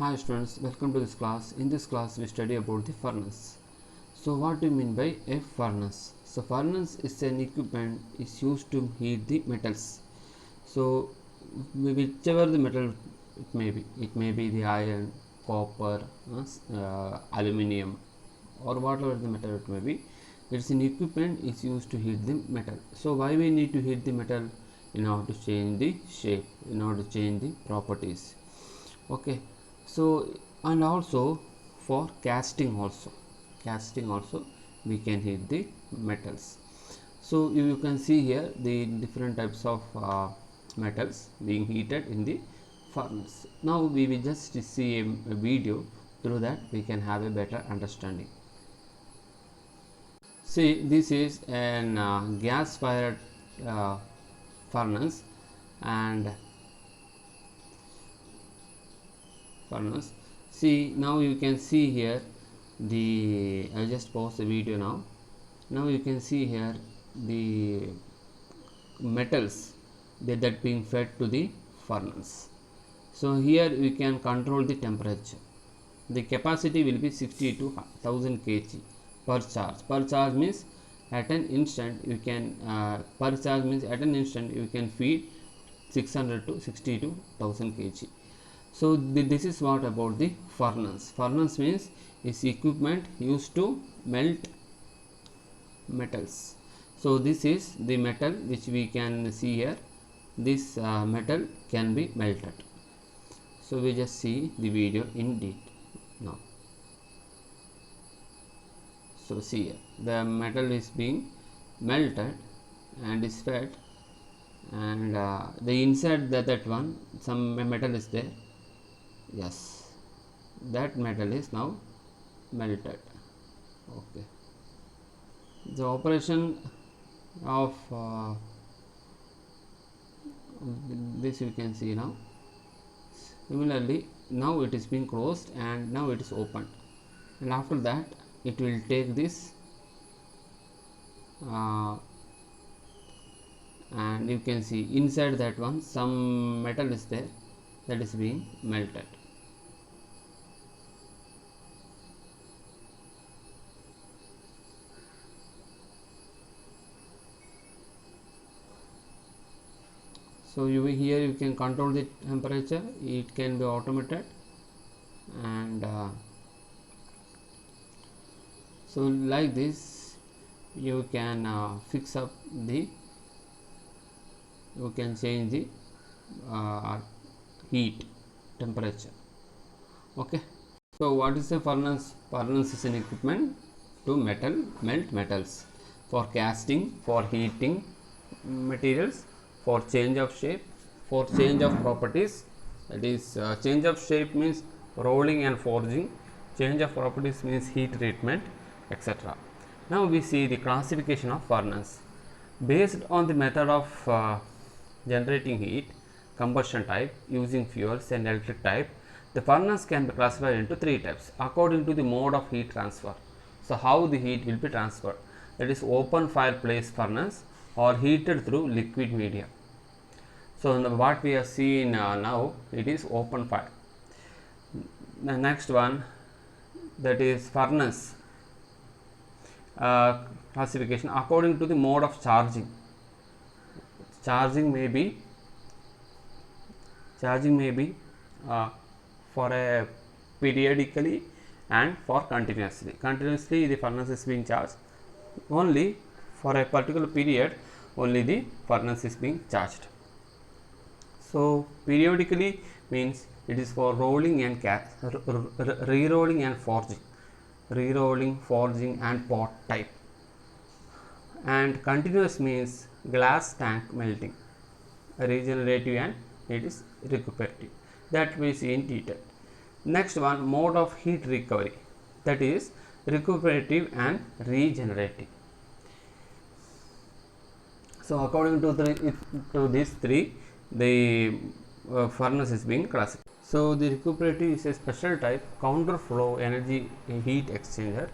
Hi students, welcome to this class. In this class we study about the furnace. So what do you mean by a furnace? So furnace is an equipment is used to heat the metals. So whichever the metal it may be the iron, copper, aluminium or whatever the metal it may be. It's an equipment is used to heat the metal. So why we need to heat the metal? In order to change the shape, in order to change the properties. Okay, so and also for casting also we can heat the metals. So you can see here the different types of metals being heated in the furnace. Now we will just see a video. Through that we can have a better understanding. See, this is an gas fired uh, furnace and furnace. See, now you can see here I just pause the video now. Now you can see here the metals that being fed to the furnace. So here we can control the temperature. The capacity will be 60 to 1000 kg per charge. Per charge means at an instant you can feed 600 to 60 to 1000 kg. So this is what about the furnace. Furnace means is equipment used to melt metals. So this is the metal which we can see here. This metal can be melted. So we just see the video in detail now. So see here, the metal is being melted and is fed, and the inside that one some metal is there. Yes, that metal is now melted. Okay, the operation of this you can see now. Similarly, now it is being closed and now it is opened, and after that it will take this and you can see inside that one some metal is there that is being melted. So here you can control the temperature. It can be automated, and so like this you can fix up the you can change the heat temperature. Okay, so what is a furnace? Furnace is an equipment to melt metals for casting, for heating materials, for change of shape, for change of properties. That is change of shape means rolling and forging, change of properties means heat treatment, etc. Now we see the classification of furnace based on the method of generating heat, combustion type, using fuels, and electric type. The furnace can be classified into three types according to the mode of heat transfer. So how the heat will be transferred, that is open fireplace furnace or heated through liquid media. So what we are seeing now, it is open fire. The next one, that is furnace classification according to the mode of charging. Charging may be for a periodically and for continuously. Continuously the furnace is being charged. Only for a particular period only the furnace is being charged. So periodically means it is for rolling and re-rolling and forging and pot type. And continuous means glass tank melting, regenerative, and it is recuperative. That we see in detail. Next one, mode of heat recovery, that is recuperative and regenerative. So according to these three, the furnace is being classified. So the recuperative is a special type counter flow energy heat exchanger.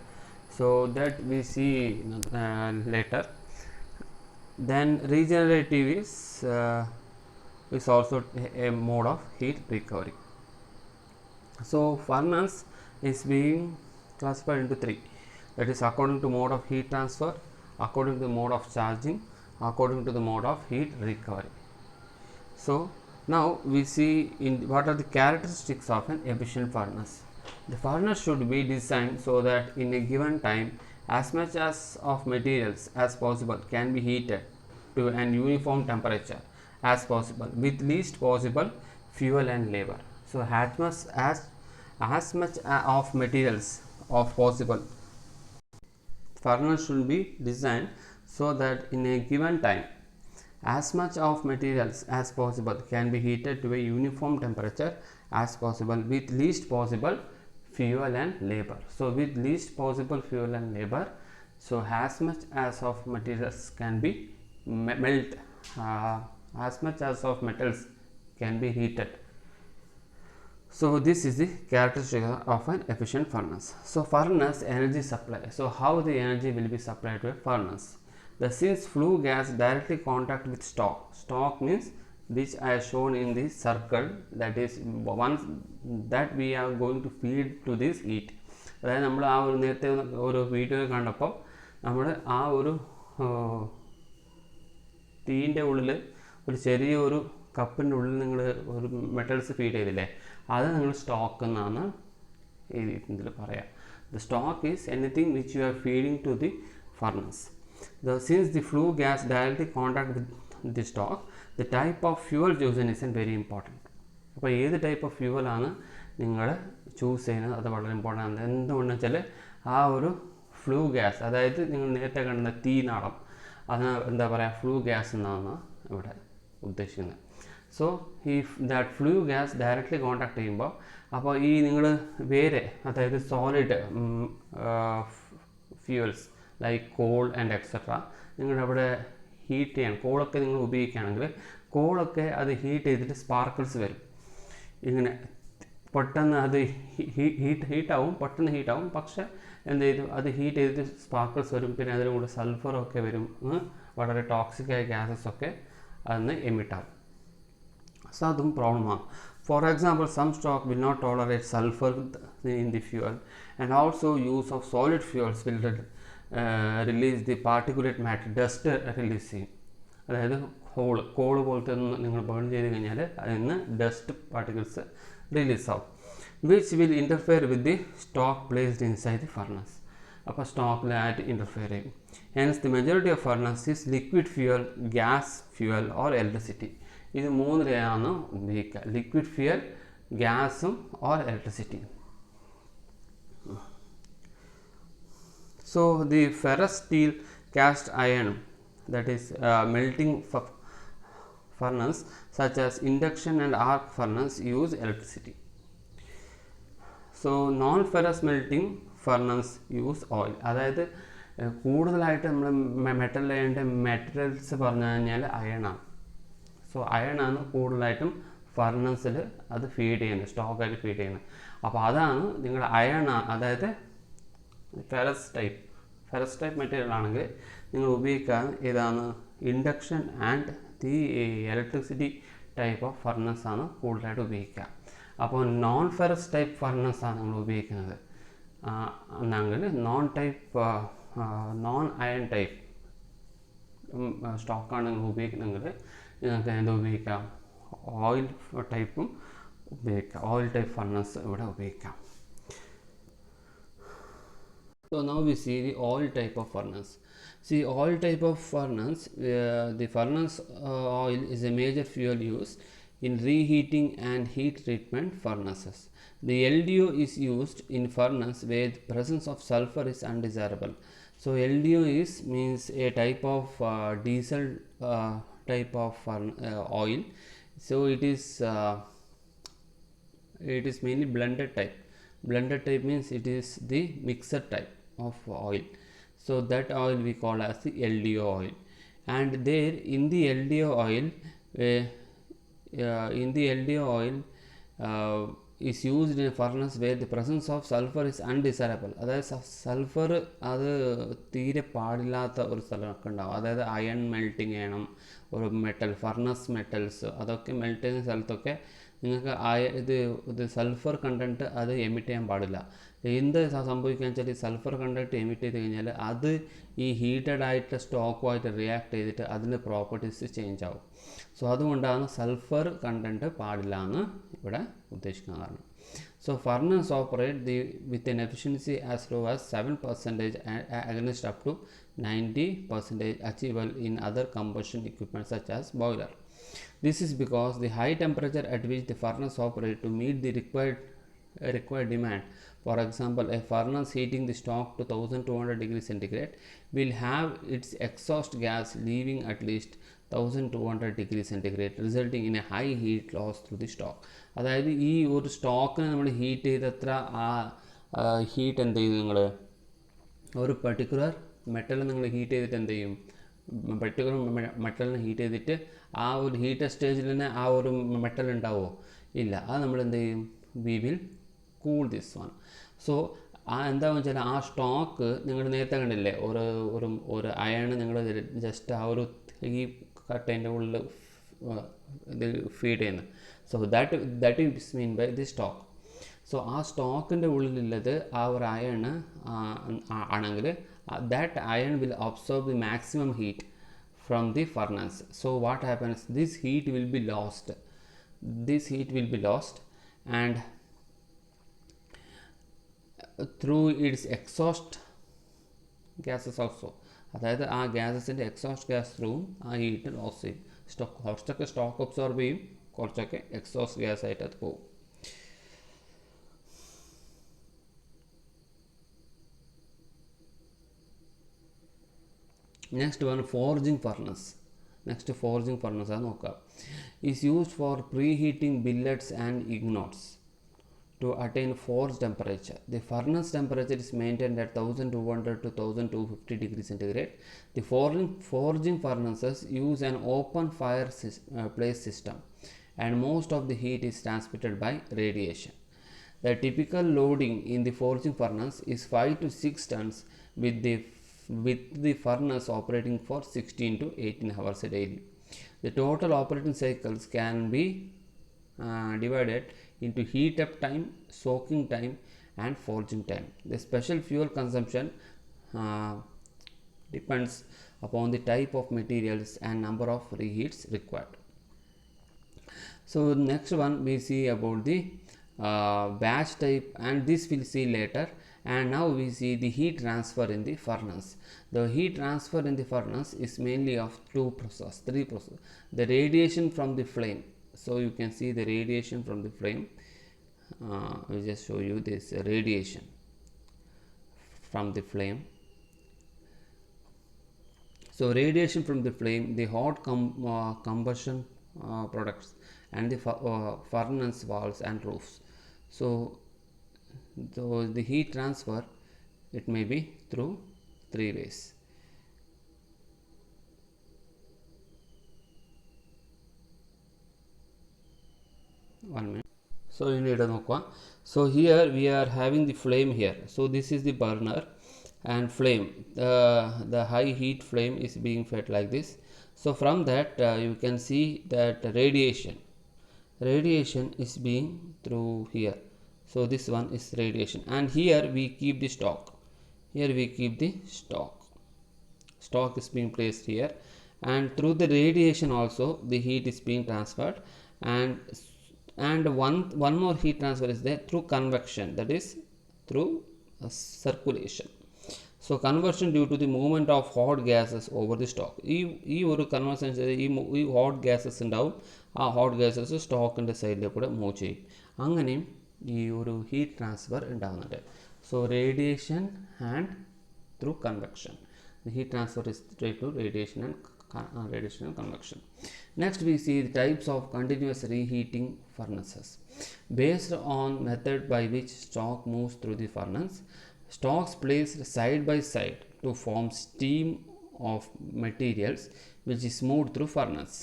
So that we see later. Then regenerative is also a mode of heat recovery. So furnace is being classified into three, that is according to mode of heat transfer, according to the mode of charging, according to the mode of heat recovery. So now we see in what are the characteristics of an efficient furnace. The furnace should be designed so that in a given time as much as of materials as possible can be heated to an uniform temperature as possible with least possible fuel and labor. So as much of materials of possible, furnace should be designed so that in a given time as much of materials as possible can be heated to a uniform temperature as possible with least possible fuel and labor. So with least possible fuel and labor, so as much as of materials can be as much as of metals can be heated. So this is the characteristic of an efficient furnace. So furnace energy supply. So how the energy will be supplied to a furnace? Since flue gas directly contact with stock means which I have shown in the circle, that is once that we are going to feed to this heat. അതായത് നമ്മൾ ആ ഒരു നേരത്തെ ഒരു video കണ്ടപ്പോൾ നമ്മൾ ആ ഒരു തീൻ്റെ ഉള്ളിൽ ഒരു ചെറിയൊരു കപ്പിൻ്റെ ഉള്ളിൽ നിങ്ങൾ ഒരു മെറ്റൽസ് ഫീഡ് ചെയ്തില്ലേ, അത് നിങ്ങൾ സ്റ്റോക്ക് എന്നാണ് ഇതിൽ പറയാം. The stock is anything which you are feeding to the furnace. Since the flue gas directly contact with the stock, the type of fuel chosen is very important. അപ്പോൾ ഏത് type of ഫ്യൂവലാണ് നിങ്ങൾ choose ചെയ്യുന്നത് അത് വളരെ important ആണ്. എന്തുകൊണ്ടെന്ന് വെച്ചാൽ ആ ഒരു ഫ്ലൂ ഗ്യാസ്, അതായത് നിങ്ങൾ നേരത്തെ കണ്ട തീനാളം, അതിന് എന്താ പറയുക, ഫ്ലൂ ഗ്യാസ് എന്നാണ് ഇവിടെ ഉദ്ദേശിക്കുന്നത്. സോ ഈ that flue gas directly contact ചെയ്യുമ്പോൾ അപ്പോൾ ഈ നിങ്ങൾ വേറെ, അതായത് solid fuels like call and etcetera നിങ്ങളവിടെ ഹീറ്റ് ചെയ്യാൻ, കോളൊക്കെ നിങ്ങൾ ഉപയോഗിക്കുകയാണെങ്കിൽ കോളൊക്കെ അത് ഹീറ്റ് ചെയ്തിട്ട് സ്പാർക്കിൾസ് വരും. ഇങ്ങനെ പെട്ടെന്ന് അത് ഹീറ്റാവും, പെട്ടെന്ന് ഹീറ്റാവും, പക്ഷേ എന്ത് ചെയ്തു അത് ഹീറ്റ് ചെയ്തിട്ട് സ്പാർക്കിൾസ് വരും. പിന്നെ അതിൻ്റെ കൂടെ സൾഫറൊക്കെ വരും, വളരെ ടോക്സിക്കായ ഗ്യാസസൊക്കെ അതിന് എമിറ്റാവും. സോ അതും പ്രോബ്ലമാണ്. For example, some stock will not tolerate sulfur in the fuel, and also use of solid fuels will release the particulate matter, dust release ചെയ്യും. അതായത് കോള് പോലത്തെ നിങ്ങൾ ബേൺ ചെയ്ത് കഴിഞ്ഞാൽ അതിൽ നിന്ന് ഡസ്റ്റ് പാർട്ടിക്കിൾസ് റിലീസ് ആവും, which will interfere with the stock placed inside the furnace. അപ്പോൾ സ്റ്റോക്കിലായിട്ട് ഇൻ്റർഫെയർ ചെയ്യും. Hence the majority of furnace is liquid fuel, gas fuel or electricity. ഇത് മൂന്നിലാണ് ഉപയോഗിക്കുക: ലിക്വിഡ് ഫ്യൂവൽ, ഗ്യാസും or electricity. So the ferrous steel, cast iron, that is melting furnace such as induction and arc furnace use electricity. So non-ferrous melting furnace use oil. അതായത് കൂടുതലായിട്ട് നമ്മൾ metals പറഞ്ഞു കഴിഞ്ഞാൽ അയണാണ്. So അയണാണ് കൂടുതലായിട്ടും ഫർണസിൽ അത് ഫീഡ് ചെയ്യുന്നത്, സ്റ്റോക്കായിട്ട് feed ചെയ്യുന്നത്. അപ്പോൾ അതാണ് നിങ്ങളുടെ അയൺ, അതായത് ഫെറസ് ടൈപ്പ് മെറ്റീരിയൽ ആണെങ്കിൽ നിങ്ങൾ ഉപയോഗിക്കാൻ ഏതാണ്, induction and the electricity type of furnace ആണ് കൂടുതലായിട്ട് ഉപയോഗിക്കുക. അപ്പോൾ നോൺ ഫെറസ് ടൈപ്പ് ഫർണസ് ആണ് നിങ്ങൾ ഉപയോഗിക്കുന്നത് എന്നെങ്കിൽ നോൺ അയൺ ടൈപ്പ് സ്റ്റോക്കാണ് നിങ്ങൾ ഉപയോഗിക്കുന്നതെങ്കിൽ നിങ്ങൾക്ക് എന്താ ഉപയോഗിക്കാം, ഓയിൽ ടൈപ്പും ഉപയോഗിക്കാം, ഓയിൽ ടൈപ്പ് ഫർണസ് ഇവിടെ ഉപയോഗിക്കാം. So now we see the oil type of furnace. See, oil type of furnace, the furnace oil is a major fuel used in reheating and heat treatment furnaces. The LDO is used in furnace where the presence of sulfur is undesirable. So LDO means a type of diesel type of oil. So it is mainly blended type. Blended type means it is the mixer type of oil. So that oil we call as the LDO oil. And there in the LDO oil is used in a furnace where the presence of sulfur is undesirable. അതായത് sulphur അത് തീരെ പാടില്ലാത്ത ഒരു സ്ഥലമൊക്കെ ഉണ്ടാവും. അതായത് iron melting ചെയ്യണം, ഒരു മെറ്റൽ ഫർണസ് മെറ്റൽസ് അതൊക്കെ മെൽറ്റ് ചെയ്യുന്ന സ്ഥലത്തൊക്കെ നിങ്ങൾക്ക് ഇത് സൾഫർ കണ്ടൻറ്റ് അത് എമിറ്റ് ചെയ്യാൻ പാടില്ല. എന്ത് സംഭവിക്കുക വെച്ചാൽ ഈ സൾഫർ കണ്ടൻറ്റ് എമിറ്റ് ചെയ്ത് കഴിഞ്ഞാൽ അത് ഈ ഹീറ്റഡ് ആയിട്ട് സ്റ്റോക്കുമായിട്ട് റിയാക്ട് ചെയ്തിട്ട് അതിൻ്റെ പ്രോപ്പർട്ടീസ് ചേഞ്ച് ആവും. സോ അതുകൊണ്ടാണ് സൾഫർ കണ്ടൻറ്റ് പാടില്ല എന്ന് ഇവിടെ ഉദ്ദേശിക്കുന്ന കാരണം. So furnace operate with an efficiency as low as 7% against up to 90% achievable in other combustion equipment such as boiler. This is because the high temperature at which the furnace operate to meet the required demand. For example, a furnace heating the stock to 1200 degrees centigrade will have its exhaust gas leaving at least 1200 degree centigrade, resulting in a high heat loss through the stock. അതായത് ഈ ഒരു സ്റ്റോക്കിനെ നമ്മൾ heat ചെയ്തത്ര ആ heat എന്ത് ചെയ്യും, നിങ്ങൾ ഒരു particular metal നിങ്ങൾ ഹീറ്റ് ചെയ്തിട്ട് എന്ത് ചെയ്യും, പർട്ടിക്കുലർ മെറ്റലിനെ ഹീറ്റ് ചെയ്തിട്ട് ആ ഒരു ഹീറ്റർ സ്റ്റേജിൽ തന്നെ ആ ഒരു മെറ്റൽ ഉണ്ടാവുമോ? ഇല്ല. അത് നമ്മൾ എന്ത് ചെയ്യും, we will cool this one. So എന്താണെന്ന് വെച്ചാൽ ആ സ്റ്റോക്ക് നിങ്ങൾ നേരത്തെ കണ്ടില്ലേ, ഒരു അയൺ നിങ്ങൾ ജസ്റ്റ് ആ ഒരു ഈ കട്ടേൻ്റെ ഉള്ളിൽ ഇത് ഫീഡ് ചെയ്യുന്നത്. So that is mean by the stock. So ആ സ്റ്റോക്കിൻ്റെ ഉള്ളിലുള്ളത് ആ ഒരു അയൺ ആണെങ്കിൽ that iron will absorb the maximum heat from the furnace. So what happens, this heat will be lost and through its exhaust gases also. അതായത് ആ ഗ്യാസസിൻ്റെ exhaust gas ത്രൂവും ആ heat loss ചെയ്യും. കുറച്ചൊക്കെ സ്റ്റോക്ക് അബ്സോർബ് ചെയ്യും, കുറച്ചൊക്കെ exhaust gas ആയിട്ട് അത് പോകും. Next one forging furnace. Forging furnace അത് നോക്കാം. Is used for pre heating billets and ingots to attain forge temperature. The furnace temperature is maintained at 1200 to 1250 degrees centigrade. The forging furnaces use an open place system, and most of the heat is transmitted by radiation. The typical loading in the forging furnace is 5 to 6 tons with the furnace operating for 16 to 18 hours daily. The total operating cycles can be divided into heat up time, soaking time and forging time. The special fuel consumption depends upon the type of materials and number of reheats required. So next one we see about the batch type, and this we'll see later. And now we see the heat transfer in the furnace. The heat transfer in the furnace is mainly of three processes. The radiation from the flame. So you can see the radiation from the flame. I'll just show you this radiation from the flame. So radiation from the flame, the hot combustion products and the furnace walls and roofs. So the heat transfer, it may be through three ways. One minute. So you need to know. So here we are having the flame here. So this is the burner and flame. The high heat flame is being fed like this. So from that you can see that radiation is being through here. So this one is radiation, and here we keep the stock. Stock is being placed here, and through the radiation also the heat is being transferred, and one more heat transfer is there through convection, that is through circulation. So conversion due to the movement of hot gases over the stock. ഈ ഒരു conversion ഈ hot gases ഉണ്ടാവും, ആ hot gases സ്റ്റോക്കിൻ്റെ സൈഡിൽ കൂടെ move ചെയ്യും. അങ്ങനെയും ഈ ഒരു ഹീറ്റ് ട്രാൻസ്ഫർ ഉണ്ടാകുന്നുണ്ട്. So radiation and through convection. The heat transfer is through radiation and convection. Next we see the types of continuous reheating furnaces. Based on method by which stock moves through the furnace, stocks placed side by side to form stream of materials which is moved through furnace.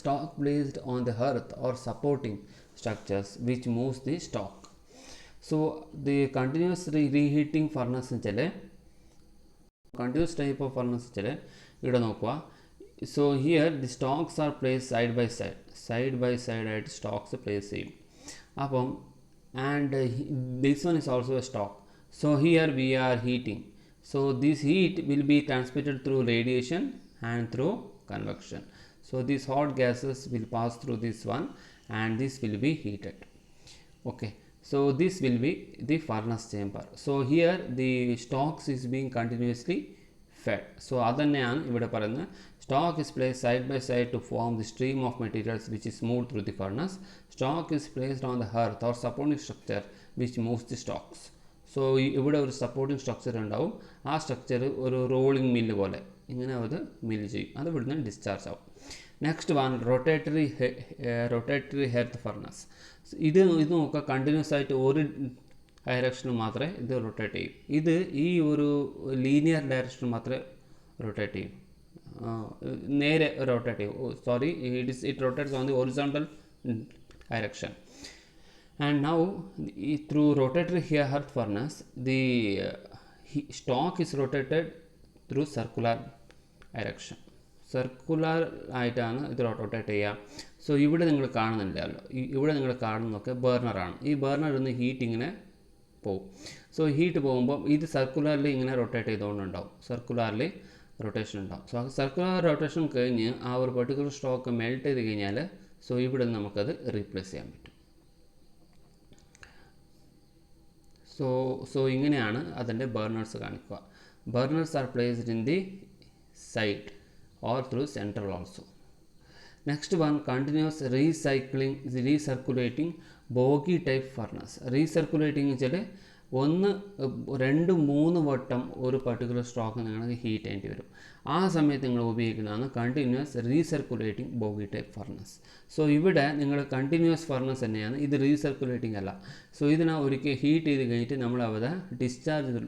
Stock placed on the hearth or supporting structures which moves the stock. So the continuous reheating furnace continuous type of furnace ഇവിടെ നോക്കുക. So here the stocks are placed side by side. Side by side ആയിട്ട് stocks place ചെയ്യും. അപ്പം and this one is also a stock. So here we are heating. So this heat will be transmitted through radiation and through convection. So these hot gases will pass through this one and this will be heated. Okay, so this will be the furnace chamber. So here the stocks is being continuously fed. So അതെന്നെയാണ് ഇവിടെ പറയുന്നത്. Stock is placed side by side to form the stream of materials which is moved through the furnace. Stock is placed on the hearth or supporting structure which moves the stocks. So ഇവിടെ ഒരു supporting structure ഉണ്ടാവും. ആ structure ഒരു rolling mill പോലെ ഇങ്ങനെ അത് mill ചെയ്യും. അത് ഇവിടുന്ന് ഡിസ്ചാർജ് ആവും. Next one rotatory ഹെർത്ത് furnace. ഇത് നോക്കുക, കണ്ടിന്യൂസ് ആയിട്ട് ഒരു ഡയറക്ഷന് മാത്രമേ ഇത് റൊട്ടേറ്റ് ചെയ്യും. ഇത് ഈ ഒരു ലീനിയർ ഡയറക്ഷന് മാത്രമേ റൊട്ടേറ്റ് ചെയ്യും, നേരെ റൊട്ടേറ്റ് ചെയ്യും. Sorry, it rotates on the horizontal direction. And now through rotatory hearth furnace the stock is rotated through circular direction. Circular ആയിട്ടാണ് ഇത് റൊട്ടേറ്റ് ചെയ്യുക. സോ ഇവിടെ നിങ്ങൾ കാണുന്നുണ്ടല്ലോ, ഇവിടെ നിങ്ങൾ കാണുന്നതൊക്കെ ബർണറാണ്. ഈ ബർണറിൽ നിന്ന് ഹീറ്റ് ഇങ്ങനെ പോകും. സോ ഹീറ്റ് പോകുമ്പോൾ ഇത് സർക്കുലറിൽ ഇങ്ങനെ റൊട്ടേറ്റ് ചെയ്തുകൊണ്ടുണ്ടാവും, സർക്കുലർലി റൊട്ടേഷൻ ഉണ്ടാവും. സോ സർക്കുലർ റൊട്ടേഷൻ കഴിഞ്ഞ് ആ ഒരു പെർട്ടിക്കുലർ സ്റ്റോക്ക് മെൽറ്റ് ചെയ്ത് കഴിഞ്ഞാൽ സോ ഇവിടെ നിന്ന് നമുക്കത് റീപ്ലേസ് ചെയ്യാൻ പറ്റും. സോ ഇങ്ങനെയാണ് അതിൻ്റെ ബർണേഴ്സ് കാണിക്കുക. Burners are placed in the side or through central also. Next one, continuous recirculating bogie type furnace. Recirculating വെച്ചാൽ 1, 2, 3 വട്ടം ഒരു പർട്ടിക്കുലർ സ്റ്റോക്ക് നിങ്ങൾക്ക് ഹീറ്റ് ചെയ്യേണ്ടി വരും. ആ സമയത്ത് നിങ്ങൾ ഉപയോഗിക്കുന്നതാണ് continuous recirculating bogie type furnace. So ഇവിടെ നിങ്ങൾ കണ്ടിന്യൂസ് ഫർണസ് തന്നെയാണ്, ഇത് റീസർക്കുലേറ്റിംഗ് അല്ല. സോ ഇതിനെ ഒരിക്കൽ ഹീറ്റ് ചെയ്ത് കഴിഞ്ഞിട്ട് നമ്മൾ അവിടെ ഡിസ്ചാർജ്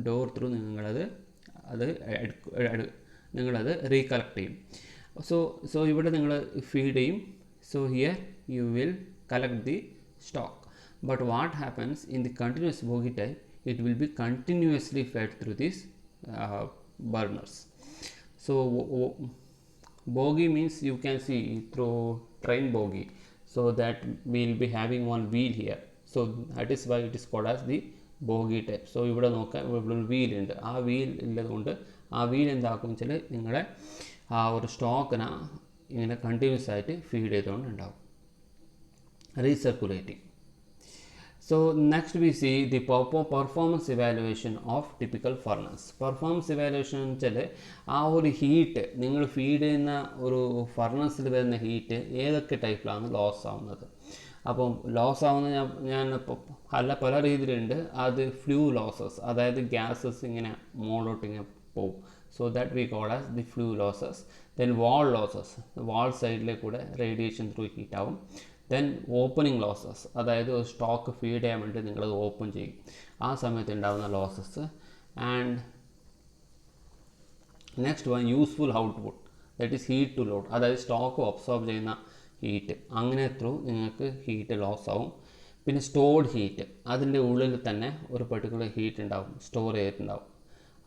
ഡോർ ത്രൂ നിങ്ങളത് റീകളക്ട് ചെയ്യും. സോ ഇവിടെ നിങ്ങൾ ഫീഡ് ചെയ്യും. So here you will collect the stock. But what happens in the continuous bogie type, it will be continuously fed through these burners. So bogie means you can see through train bogie, so that we will be having one wheel here. So that is why it is called as the bogie type. So ഇവിടെ നോക്കാം, ഇവിടെ wheel ഉണ്ട്. ആ wheel ഉള്ളതുകൊണ്ട് ആ wheel എന്താക്കും വെച്ചാൽ നിങ്ങളെ ആ ഒരു സ്റ്റോക്കിനെ ഇങ്ങനെ കണ്ടിന്യൂസ് ആയിട്ട് ഫീഡ് ചെയ്തുകൊണ്ട് ഉണ്ടാവും, recirculating. So next we see the performance evaluation of typical furnace. Performance evaluation വെച്ചാൽ ആ ഒരു ഹീറ്റ് നിങ്ങൾ ഫീഡ് ചെയ്യുന്ന ഒരു ഫർണസിൽ വരുന്ന ഹീറ്റ് ഏതൊക്കെ ടൈപ്പിലാണ് ലോസ് ആവുന്നത്. അപ്പം ലോസ് ആവുന്ന ഞാൻ പല രീതിയിലുണ്ട്. അത് ഫ്ലൂ ലോസസ്, അതായത് ഗ്യാസസ് ഇങ്ങനെ മോളോട്ട് ഇങ്ങനെ പോകും. So that we call as the flue losses. Then wall losses, wall സൈഡിലെ കൂടെ റേഡിയേഷൻ ത്രൂ ഹീറ്റ് ആവും. ദെൻ ഓപ്പണിംഗ് ലോസസ്, അതായത് ഒരു സ്റ്റോക്ക് ഫീഡ് ചെയ്യാൻ വേണ്ടി നിങ്ങളത് ഓപ്പൺ ചെയ്യും, ആ സമയത്ത് ഉണ്ടാകുന്ന losses. And next one useful output, that is heat to load, അതായത് സ്റ്റോക്ക് അബ്സോർബ് ചെയ്യുന്ന ഹീറ്റ്, അങ്ങനെ ത്രൂ നിങ്ങൾക്ക് ഹീറ്റ് ലോസ് ആവും. പിന്നെ സ്റ്റോർഡ് ഹീറ്റ്, അതിൻ്റെ ഉള്ളിൽ തന്നെ ഒരു പെർട്ടിക്കുലർ ഹീറ്റ് ഉണ്ടാവും, സ്റ്റോർ ചെയ്തിട്ടുണ്ടാവും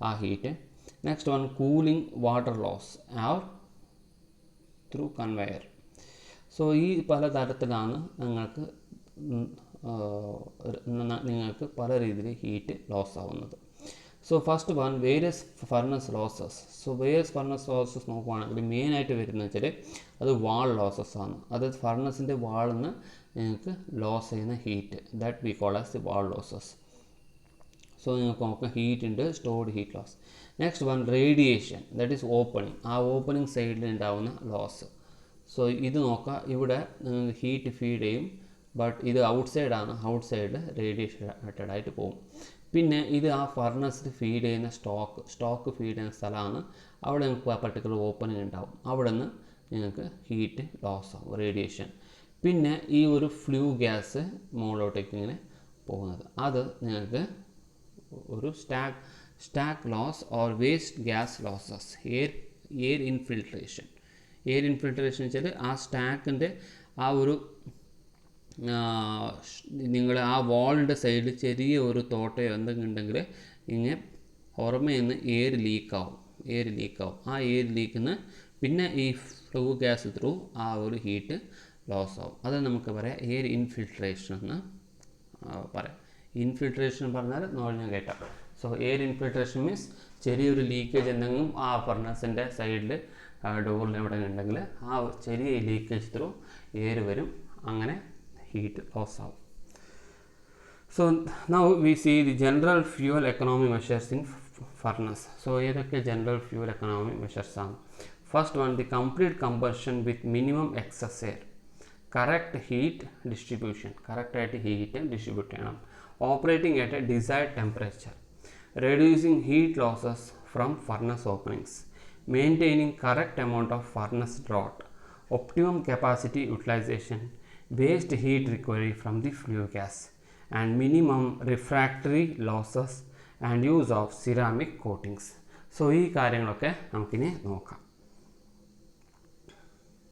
ആ heat. Next one cooling water loss are through conveyor. So ഈ പല തരത്തിലാണ് നിങ്ങൾക്ക് പല രീതിയിൽ ഹീറ്റ് ലോസ് ആവുന്നത്. So first one various furnace losses. So various furnace losses നോക്കുകയാണെങ്കിൽ മെയിനായിട്ട് വരുന്നത് വെച്ചാൽ അത് വാൾ ലോസസ് ആണ്. അതായത് ഫർണസിൻ്റെ വാളിൽ നിന്ന് നിങ്ങൾക്ക് ലോസ് ചെയ്യുന്ന heat, that we call as the wall losses. So നിങ്ങൾക്ക് നോക്കാം ഹീറ്റ് ഉണ്ട്, stored heat loss. Next one radiation, that is opening, ആ ഓപ്പണിംഗ് സൈഡിൽ ഉണ്ടാവുന്ന ലോസ്. സോ ഇത് നോക്കുക, ഇവിടെ നിങ്ങൾക്ക് ഹീറ്റ് ഫീഡ് ചെയ്യും, ബട്ട് ഇത് ഔട്ട്സൈഡാണ്, ഔട്ട്സൈഡിൽ റേഡിയേറ്റഡ് ആയിട്ട് പോകും. പിന്നെ ഇത് ആ ഫർണസിൽ ഫീഡ് ചെയ്യുന്ന സ്റ്റോക്ക് ഫീഡ് ചെയ്യുന്ന സ്ഥലമാണ്. അവിടെ നിങ്ങൾക്ക് ആ പർട്ടിക്കുലർ ഓപ്പണിംഗ് ഉണ്ടാവും, അവിടെ നിന്ന് നിങ്ങൾക്ക് ഹീറ്റ് ലോസ് ആവും, റേഡിയേഷൻ. പിന്നെ ഈ ഒരു ഫ്ലൂ ഗ്യാസ് മുകളിലോട്ടേക്ക് ഇങ്ങനെ പോകുന്നത്, അത് നിങ്ങൾക്ക് ഒരു stack loss or waste gas losses. Air infiltration. Air infiltration വെച്ചാൽ ആ സ്റ്റാക്കിൻ്റെ ആ ഒരു നിങ്ങൾ ആ വാളിൻ്റെ സൈഡിൽ ചെറിയ ഒരു തോട്ടയോ എന്തെങ്കിലും ഉണ്ടെങ്കിൽ ഇങ്ങനെ പുറമേ നിന്ന് എയർ ലീക്കാവും. ആ എയർ ലീക്കിൽ നിന്ന് പിന്നെ ഈ ഫ്ലൂ ഗ്യാസ് ത്രൂ ആ ഒരു ഹീറ്റ് ലോസ് ആവും. അത് നമുക്ക് പറയാം എയർ ഇൻഫിൽട്രേഷൻ എന്ന് പറയാം. ഇൻഫിൽട്രേഷൻ പറഞ്ഞാൽ നോഴിഞ്ഞ കയറ്റം. സോ എയർ ഇൻഫിൽട്രേഷൻ മീൻസ് ചെറിയൊരു ലീക്കേജ് എന്തെങ്കിലും ആ ഫർണസിൻ്റെ സൈഡിൽ ഡോറിൽ എവിടെ ഉണ്ടെങ്കിൽ ആ ചെറിയ ലീക്കേജ് ത്രൂ എയർ വരും, അങ്ങനെ ഹീറ്റ് ലോസ് ആവും. So now we see the general fuel economy measures in furnace. So ഏതൊക്കെ general fuel economy measures ആണ്? First one, the complete combustion with minimum excess air. Correct heat distribution. Correct ആയിട്ട് heat distribute ചെയ്യണം. Operating at a desired temperature. Reducing heat losses from furnace openings. Maintaining correct amount of furnace draught. Optimum capacity utilization. Waste heat recovery from the flue gas. And minimum refractory losses and use of ceramic coatings. So ഈ കാര്യങ്ങളൊക്കെ നമുക്കിനി നോക്കാം.